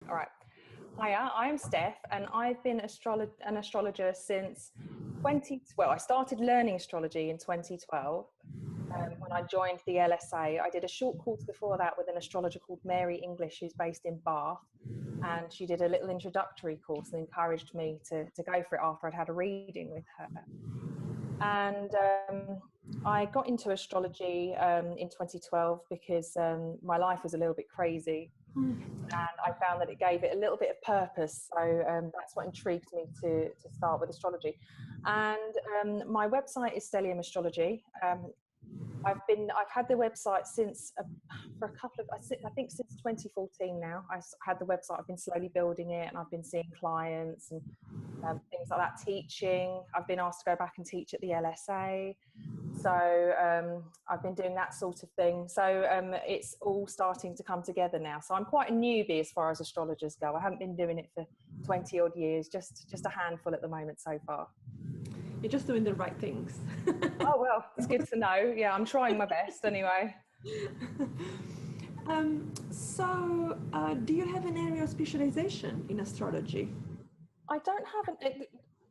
All right. Hiya, I'm Steph, and I've been an astrologer since I started learning astrology in 2012. When I joined the LSA, I did a short course before that with an astrologer called Mary English, who's based in Bath. And she did a little introductory course and encouraged me to go for it after I'd had a reading with her. And I got into astrology in 2012 because my life was a little bit crazy. And I found that it gave it a little bit of purpose. So that's what intrigued me to start with astrology. And my website is Stellium Astrology. I've had the website since I think since 2014 now. I had the website. I've been slowly building it, and I've been seeing clients and things like that. Teaching. I've been asked to go back and teach at the LSA. So I've been doing that sort of thing. So it's all starting to come together now. So I'm quite a newbie as far as astrologers go. I haven't been doing it for 20 odd years, just a handful at the moment so far. You're just doing the right things. Oh, well, it's good to know. Yeah, I'm trying my best anyway. Do you have an area of specialization in astrology? I don't have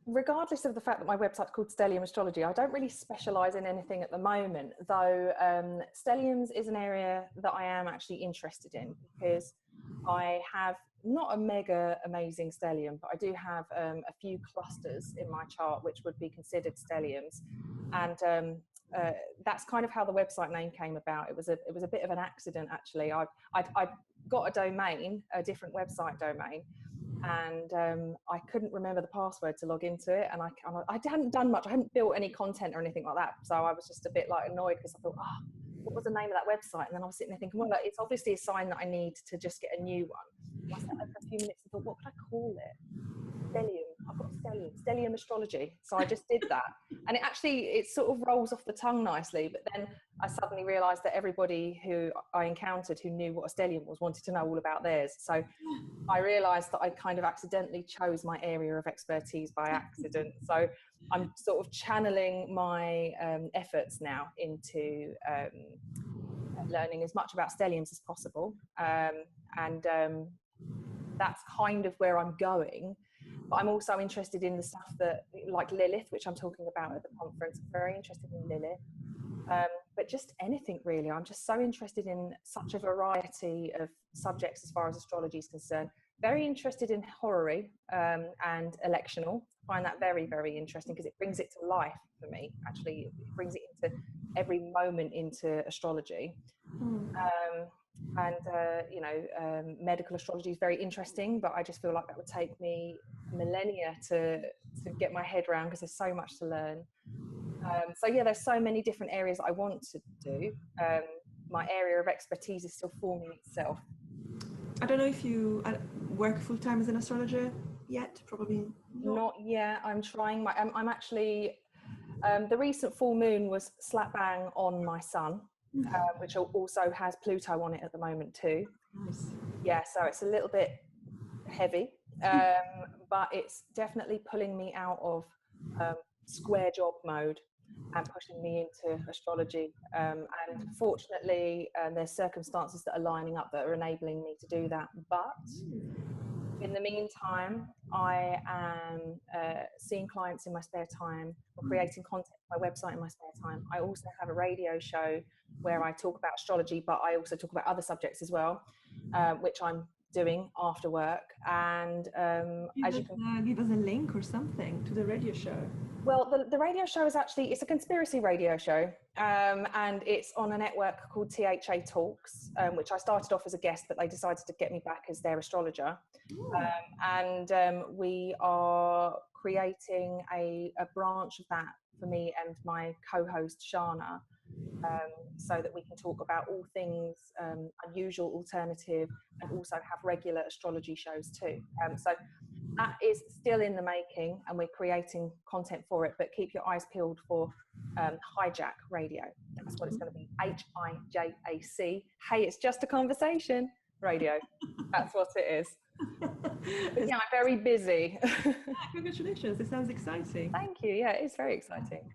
regardless of the fact that my website's called Stellium Astrology, I don't really specialise in anything at the moment, though stelliums is an area that I am actually interested in, because I have not a mega amazing stellium, but I do have a few clusters in my chart which would be considered stelliums. And that's kind of how the website name came about. It was a bit of an accident, actually. I'd got a domain, a different website domain, and I couldn't remember the password to log into it, and I hadn't done much. I hadn't built any content or anything like that, so I was just a bit like annoyed, because I thought, what was the name of that website? And then I was sitting there thinking, well, it's obviously a sign that I need to just get a new one. I sat there for a few minutes and thought, what could I call it? Stellium. I've got Stellium Astrology. So I just did that, and it sort of rolls off the tongue nicely. But then I suddenly realised that everybody who I encountered who knew what a stellium was wanted to know all about theirs. So I realised that I kind of accidentally chose my area of expertise by accident. So I'm sort of channeling my efforts now into learning as much about stelliums as possible, and that's kind of where I'm going. But I'm also interested in the stuff that, like Lilith, which I'm talking about at the conference. I'm very interested in Lilith. But just anything really. I'm just so interested in such a variety of subjects as far as astrology is concerned. Very interested in horary and electional. I find that very, very interesting, because it brings it to life for me. Actually, it brings it into every moment into astrology. Medical astrology is very interesting, but I just feel like that would take me millennia to get my head around, because there's so much to learn. So yeah, there's so many different areas that I want to do. My area of expertise is still forming itself. I don't know if you work full-time as an astrologer yet. Probably not yet. I'm trying. I'm actually the recent full moon was slap bang on my sun, which also has Pluto on it at the moment too. Nice. Yeah, so it's a little bit heavy, but it's definitely pulling me out of square job mode and pushing me into astrology. And fortunately, there's circumstances that are lining up that are enabling me to do that. But in the meantime, I am seeing clients in my spare time, or creating content for my website in my spare time. I also have a radio show where I talk about astrology, but I also talk about other subjects as well, which I'm doing after work. And as you can give us a link or something to the radio show. Well, the radio show is it's a conspiracy radio show, and it's on a network called THA Talks, which I started off as a guest, but they decided to get me back as their astrologer. We are creating a branch of that for me and my co-host Shana, so that we can talk about all things unusual, alternative, and also have regular astrology shows too. So that is still in the making, and we're creating content for it, but keep your eyes peeled for Hijack Radio. That's what it's going to be, HIJAC. Hey, it's just a conversation radio. That's what it is. But yeah, I'm very busy. Congratulations, it sounds exciting. Thank you. Yeah, it is very exciting.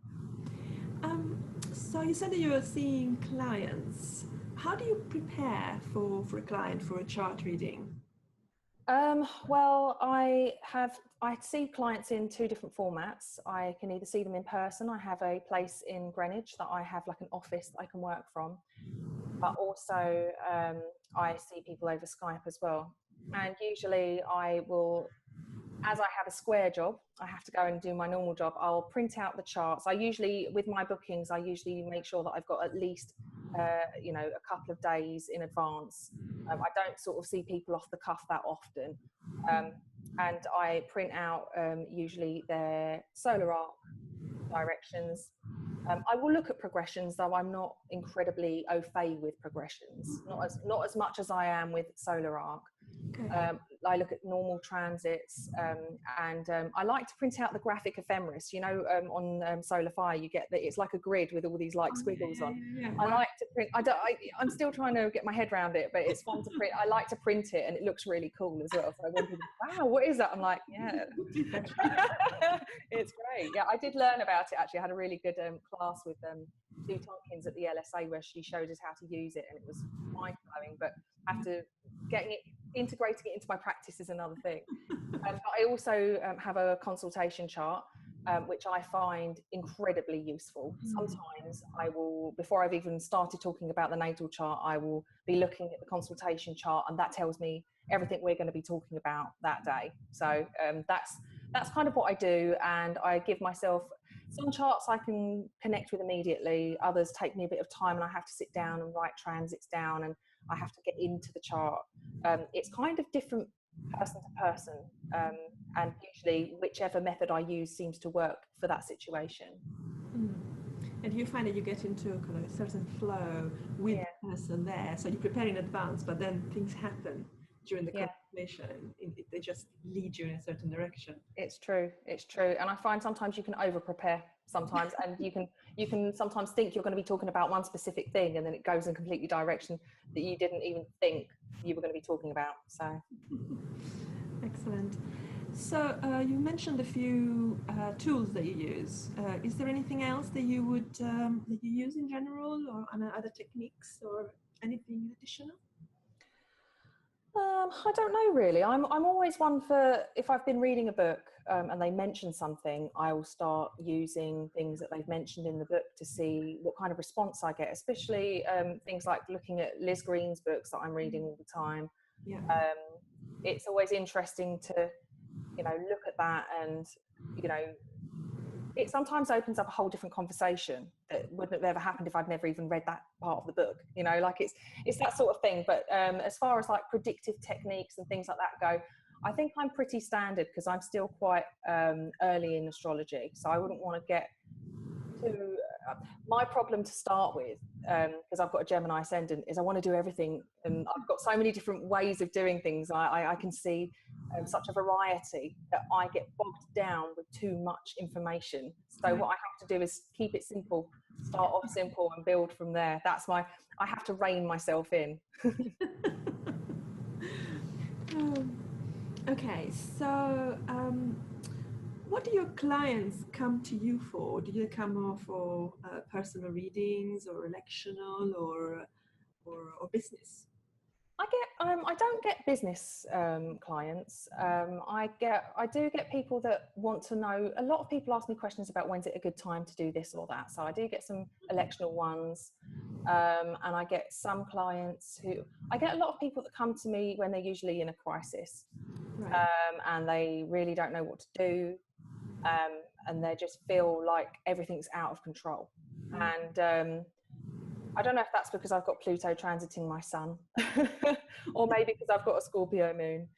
So you said that you were seeing clients. How do you prepare for a client for a chart reading? Well, I see clients in two different formats. I can either see them in person. I have a place in Greenwich that I have like an office that I can work from, but also I see people over Skype as well. And usually I will, as I have a square job, I have to go and do my normal job. I'll print out the charts. I usually, with my bookings, I usually make sure that I've got at least, you know, a couple of days in advance. I don't sort of see people off the cuff that often. And I print out usually their solar arc directions. I will look at progressions, though I'm not incredibly au fait with progressions, not as much as I am with solar arc. Okay. I look at normal transits, and I like to print out the graphic ephemeris. You know, on Solar Fire, you get that it's like a grid with all these like squiggles on. Yeah. I like to print. I'm still trying to get my head around it, but it's fun to print. I like to print it, and it looks really cool as well. So when people, wow, what is that? I'm like, yeah, it's great. Yeah, I did learn about it actually. I had a really good class with Sue Tompkins at the LSA where she showed us how to use it, and it was mind blowing. But after integrating it into my practice is another thing. But I also have a consultation chart, which I find incredibly useful. Sometimes I will, before I've even started talking about the natal chart, I will be looking at the consultation chart, and that tells me everything we're going to be talking about that day. So that's kind of what I do, and I give myself some charts I can connect with immediately. Others take me a bit of time, and I have to sit down and write transits down, and I have to get into the chart. It's kind of different person to person, and usually whichever method I use seems to work for that situation. And you find that you get into a kind of a certain flow with the person there, so you prepare in advance, but then things happen during the conversation. They just lead you in a certain direction. It's true, and I find sometimes you can over prepare sometimes, and you can sometimes think you're going to be talking about one specific thing, and then it goes in a completely direction that you didn't even think you were going to be talking about. So excellent. So you mentioned a few tools that you use. Is there anything else that you would that you use in general, or other techniques, or anything additional? I don't know really. I'm always one for, if I've been reading a book and they mention something, I will start using things that they've mentioned in the book to see what kind of response I get, especially things like looking at Liz Green's books that I'm reading all the time. Yeah. It's always interesting to, you know, look at that, and, you know, it sometimes opens up a whole different conversation that wouldn't have ever happened if I'd never even read that part of the book, you know, like it's that sort of thing. But as far as like predictive techniques and things like that go, I think I'm pretty standard, because I'm still quite early in astrology. So I wouldn't want to get too, my problem to start with, because I've got a Gemini ascendant, is I want to do everything, and I've got so many different ways of doing things. I can see such a variety that I get bogged down with too much information. So what I have to do is keep it simple, start off simple and build from there. I have to rein myself in. Okay, so what do your clients come to you for? Do you come for personal readings, or electional, or business? I don't get business clients. I do get people that want to know. A lot of people ask me questions about when's it a good time to do this or that. So I do get some electional ones, and I get some clients I get a lot of people that come to me when they're usually in a crisis, right. And they really don't know what to do, and they just feel like everything's out of control. And I don't know if that's because I've got Pluto transiting my sun, or maybe because I've got a Scorpio moon.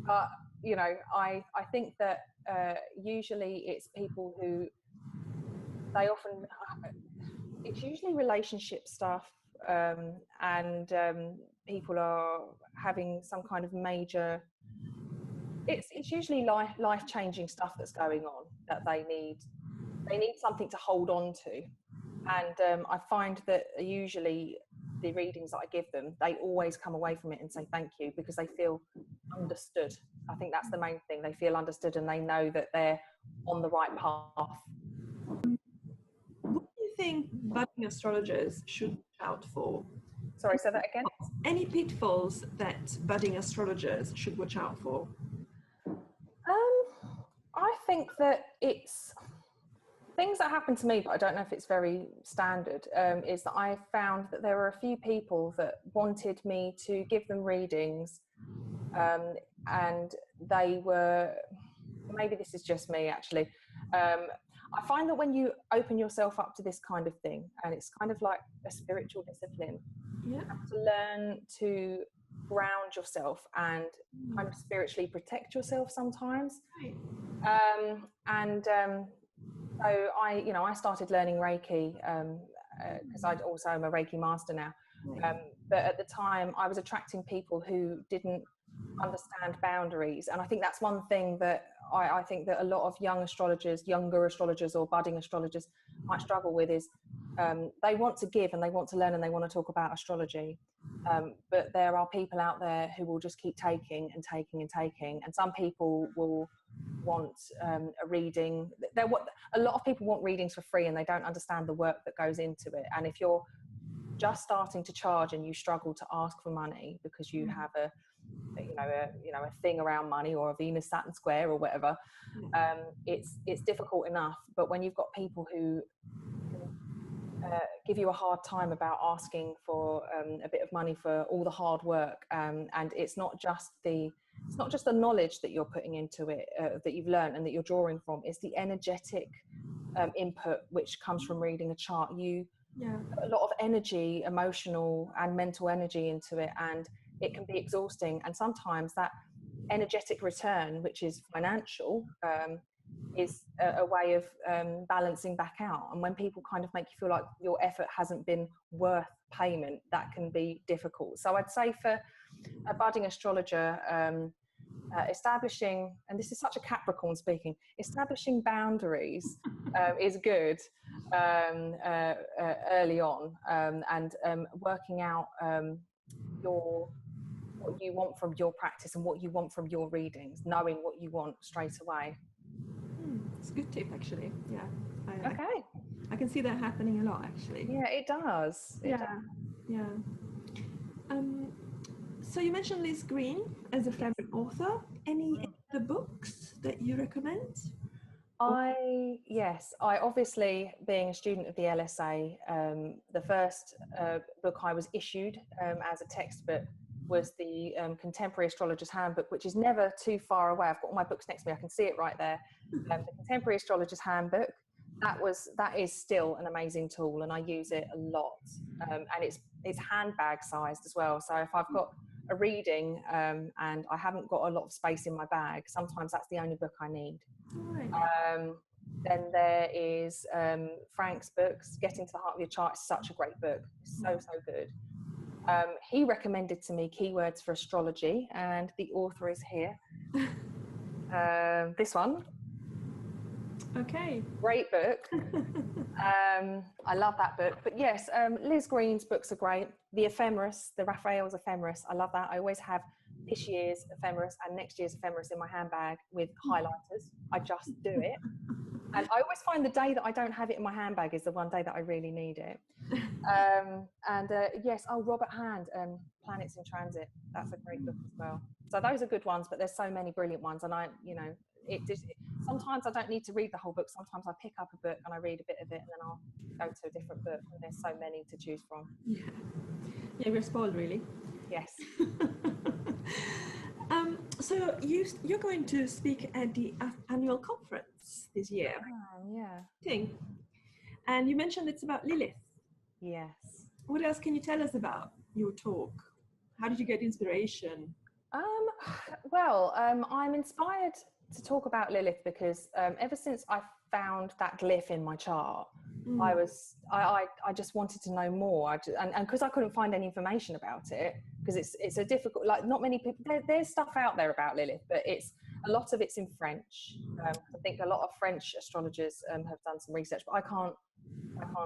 But, you know, I think that usually it's people who, it's usually relationship stuff, and people are having some kind of major, it's usually life-changing stuff that's going on that they need something to hold on to. And I find that usually the readings that I give them, they always come away from it and say thank you, because they feel understood. I think that's the main thing. They feel understood, and they know that they're on the right path. What do you think budding astrologers should look out for? Sorry, say that again? Any pitfalls that budding astrologers should watch out for? I think that it's things that happen to me, but I don't know if it's very standard, is that I found that there were a few people that wanted me to give them readings, and they were, maybe this is just me actually, I find that when you open yourself up to this kind of thing, and it's kind of like a spiritual discipline, Yeah. you have to learn to ground yourself and kind of spiritually protect yourself sometimes. So I started learning Reiki because I also am a Reiki master now. But at the time, I was attracting people who didn't understand boundaries, and I think that's one thing that I think that a lot of younger astrologers or budding astrologers might struggle with is they want to give and they want to learn and they want to talk about astrology, but there are people out there who will just keep taking and taking and taking, and some people will want a reading. A lot of people want readings for free and they don't understand the work that goes into it. And if you're just starting to charge and you struggle to ask for money because you have a thing around money or a Venus Saturn square or whatever, it's difficult enough. But when you've got people who give you a hard time about asking for a bit of money for all the hard work, and it's not just the knowledge that you're putting into it, that you've learned and that you're drawing from, it's the energetic input which comes from reading a chart. You put a lot of energy, emotional and mental energy into it, and it can be exhausting. And sometimes that energetic return, which is financial, is a way of balancing back out. And when people kind of make you feel like your effort hasn't been worth payment, that can be difficult. So I'd say for a budding astrologer, establishing, and this is such a Capricorn speaking, establishing boundaries is good early on, and working out what you want from your practice and what you want from your readings, knowing what you want straight away. It's a good tip, actually. Yeah. I can see that happening a lot, actually. Yeah, it does. It does. Yeah. So you mentioned Liz Green as a favorite author. Any other books that you recommend? Yes, I obviously, being a student of the LSA, the first book I was issued as a textbook was the Contemporary Astrologer's Handbook, which is never too far away. I've got all my books next to me, I can see it right there. The Contemporary Astrologer's Handbook, that is still an amazing tool, and I use it a lot. And it's handbag sized as well. So if I've got a reading and I haven't got a lot of space in my bag, sometimes that's the only book I need. Then there is Frank's books. Getting to the Heart of Your Chart is such a great book. It's so good. He recommended to me Keywords for Astrology, and the author is here. This one. Okay. Great book. I love that book. But yes, Liz Green's books are great. The Ephemeris, the Raphael's Ephemeris, I love that. I always have this year's Ephemeris and next year's Ephemeris in my handbag with highlighters. I just do it. And I always find the day that I don't have it in my handbag is the one day that I really need it. Yes, Robert Hand, Planets in Transit. That's a great book as well. So those are good ones, but there's so many brilliant ones. And sometimes I don't need to read the whole book. Sometimes I pick up a book and I read a bit of it and then I'll go to a different book, and there's so many to choose from. Yeah, we're spoiled, really. Yes. So you're going to speak at the annual conference this year. And you mentioned it's about Lilith. Yes. What else can you tell us about your talk? How did you get inspiration? I'm inspired to talk about Lilith because ever since I found that glyph in my chart, I just wanted to know more. And because I couldn't find any information about it, because it's a difficult, like not many people, there's stuff out there about Lilith, but a lot of it's in French. I think a lot of French astrologers have done some research, but I can't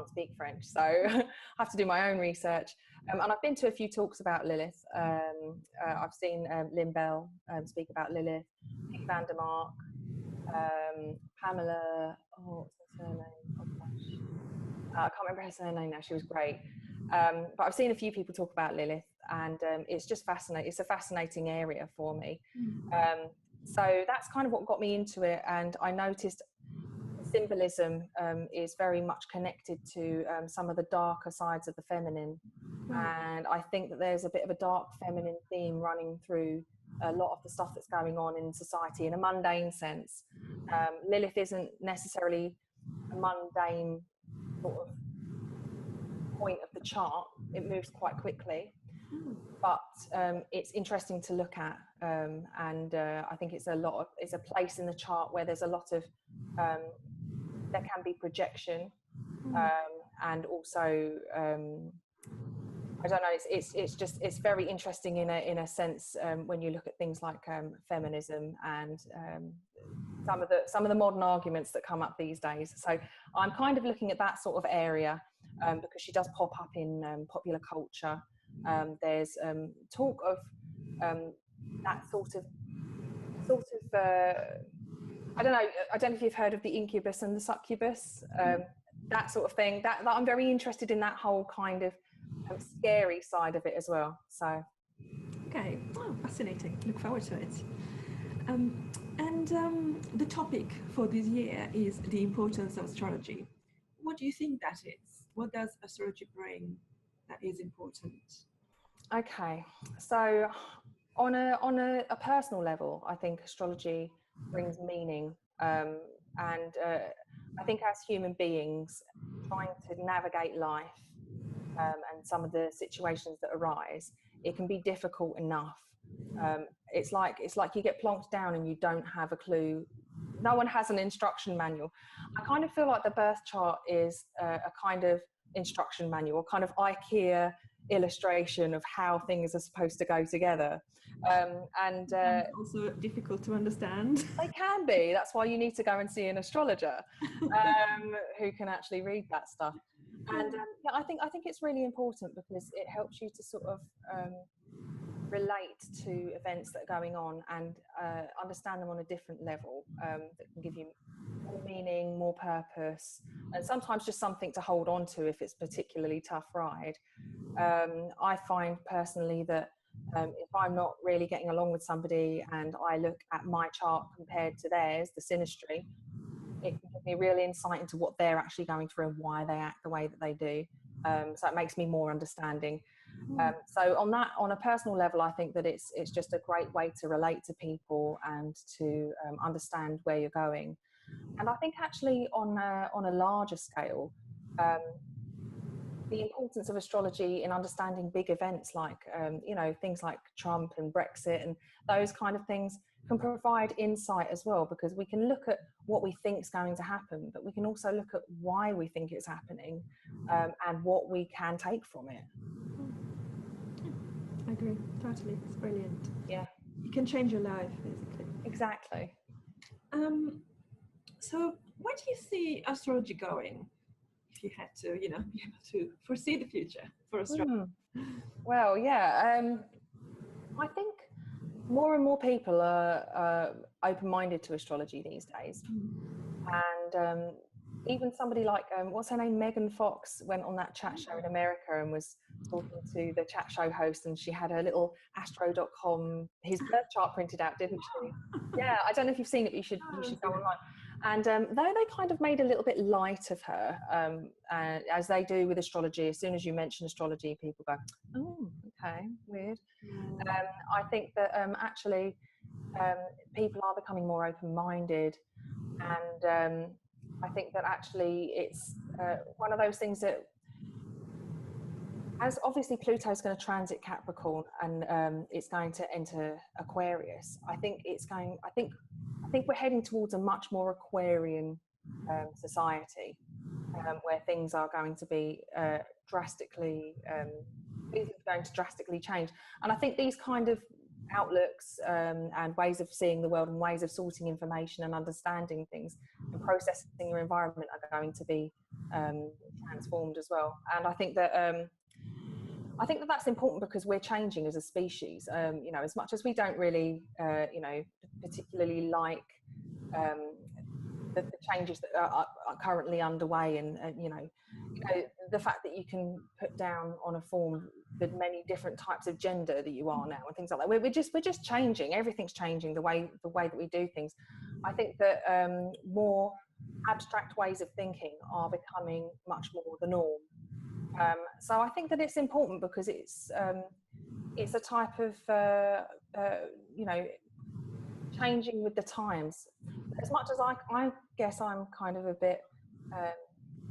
speak French, so I have to do my own research. And I've been to a few talks about Lilith. I've seen Lynn Bell speak about Lilith, Nick van der Mark, Pamela, what's her surname? Oh gosh. I can't remember her surname now, she was great. But I've seen a few people talk about Lilith. and it's just fascinating. It's a fascinating area for me. So that's kind of what got me into it, and I noticed symbolism is very much connected to some of the darker sides of the feminine, and I think that there's a bit of a dark feminine theme running through a lot of the stuff that's going on in society in a mundane sense. Lilith isn't necessarily a mundane sort of point of the chart. It moves quite quickly, but it's interesting to look at, and I think it's a place in the chart where there's a lot of there can be projection, and also I don't know, it's very interesting in a sense when you look at things like feminism and some of the modern arguments that come up these days. So I'm kind of looking at that sort of area because she does pop up in popular culture. There's talk of that sort of I don't know if you've heard of the incubus and the succubus, that sort of thing. That I'm very interested in, that whole kind of scary side of it as well. So okay, oh, fascinating. Look forward to it. The topic for this year is the importance of astrology. What do you think that is? What does astrology bring that is important? Okay, so on a personal level, I think astrology brings meaning, and I think as human beings trying to navigate life and some of the situations that arise, it can be difficult enough. It's like you get plonked down and you don't have a clue. No one has an instruction manual. I kind of feel like the birth chart is a kind of instruction manual, kind of IKEA illustration of how things are supposed to go together. And also difficult to understand. They can be. That's why you need to go and see an astrologer who can actually read that stuff. And yeah, I think it's really important because it helps you to sort of relate to events that are going on and understand them on a different level, that can give you more meaning, more purpose, and sometimes just something to hold on to if it's a particularly tough ride. I find personally that if I'm not really getting along with somebody and I look at my chart compared to theirs, the synastry, it can give me real insight into what they're actually going through and why they act the way that they do. So it makes me more understanding. So on a personal level, I think that it's just a great way to relate to people and to understand where you're going. And I think actually on a larger scale, the importance of astrology in understanding big events like things like Trump and Brexit and those kind of things can provide insight as well, because we can look at what we think is going to happen, but we can also look at why we think it's happening, and what we can take from it. I agree, totally. It's brilliant. Yeah. It can change your life, basically. Exactly. So where do you see astrology going? If you had to, be able to foresee the future for astrology. Well, yeah. I think more and more people are open-minded to astrology these days. And even somebody like, what's her name, Megan Fox, went on that chat show in America and was talking to the chat show host, and she had her little Astro.com, his birth chart printed out, didn't she? Yeah, I don't know if you've seen it, but you should go online. And though they kind of made a little bit light of her, as they do with astrology, as soon as you mention astrology, people go, oh, okay, weird. I think that actually people are becoming more open-minded, and I think that actually it's one of those things that, as obviously Pluto's going to transit Capricorn and it's going to enter Aquarius, I think we're heading towards a much more Aquarian society, where things are going to be drastically change. And I think these kind of outlooks and ways of seeing the world and ways of sorting information and understanding things and processing your environment are going to be transformed as well. And I think that that's important because we're changing as a species. As much as we don't really, particularly like the changes that are currently underway, and the fact that you can put down on a form many different types of gender that you are now and things like that. We're just changing. Everything's changing, the way that we do things. I think that more abstract ways of thinking are becoming much more the norm. So I think that it's important because it's a type of you know, changing with the times. As much as I guess I'm kind of a bit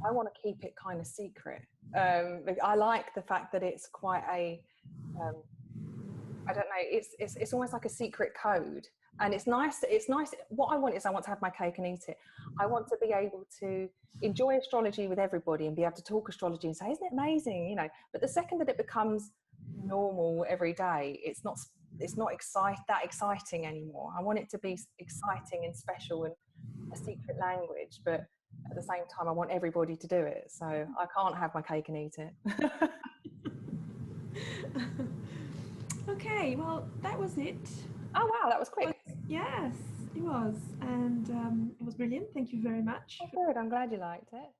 I want to keep it kind of secret. I like the fact that it's quite a I don't know, it's almost like a secret code, and it's nice. What I want is, I want to have my cake and eat it. I want to be able to enjoy astrology with everybody and be able to talk astrology and say, isn't it amazing, you know? But the second that it becomes normal every day, it's not that exciting anymore. I want it to be exciting and special and a secret language, but at the same time I want everybody to do it, so I can't have my cake and eat it. Okay, well, that was it. Oh wow, that was quick. Yes, it was, and it was brilliant. Thank you very much. Oh, good, I'm glad you liked it.